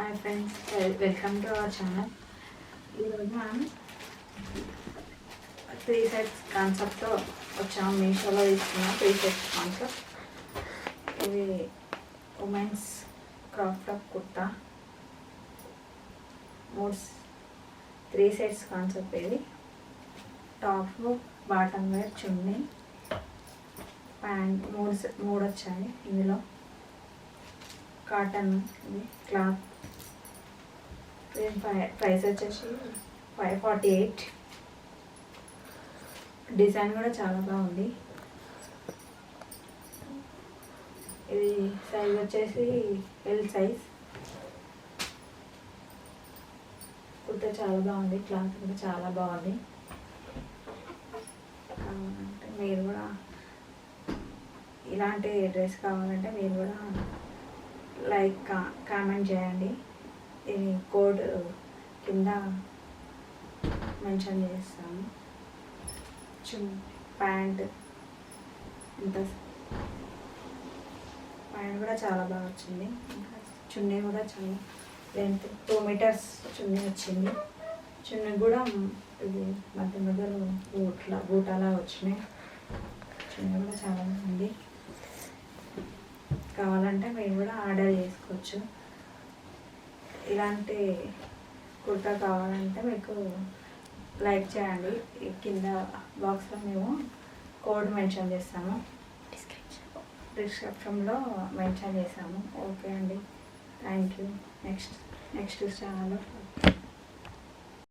Hi friends, welcome to our channel. ఈరోజు మనం 3 sets కాన్సెప్ట్తో వచ్చాము. మీషోలో తీసుకున్నాం 3 సెట్స్ కాన్సెప్ట్. ఇది women's crop top kurta 3 sets concept. ఇది టాప్, బాటమ్ వేర్, చున్నీ, ప్యాంట్ మూడు వచ్చాయి. ఇందులో కాటన్, ఇది క్లాత్. ప్రైస్ వచ్చేసి 548. డిజైన్ కూడా చాలా బాగుంది. ఇది సైజ్ వచ్చేసి ఎల్ సైజ్. కుర్తా చాలా బాగుంది, క్లాత్ కూడా చాలా బాగుంది. అంటే మీరు కూడా ఇలాంటి డ్రెస్ కావాలంటే మీరు కూడా కామెంట్ చేయండి. దీని కోడ్ కింద మెన్షన్ చేస్తాము. ప్యాంట్ కూడా చాలా బాగా వచ్చింది. ఇంకా చున్నీ కూడా చాలా లెంత్ 2 మీటర్స్ చున్నీ వచ్చింది. చున్నీ కూడా ఇది మధ్య మధ్యలో బూటాలా వచ్చినాయి. చున్నీ కూడా చాలా బాగుంది. కావాలంటే మీరు కూడా ఆర్డర్ చేసుకోవచ్చు. ఇలాంటి కుర్తా కావాలంటే మీకు లైక్ చేయండి. కింద బాక్స్లో మేము కోడ్ మెన్షన్ చేస్తాము, డిస్క్రిప్షన్లో మెన్షన్ చేసాము. ఓకే అండి, థ్యాంక్ యూ. నెక్స్ట్ ఛానల్లో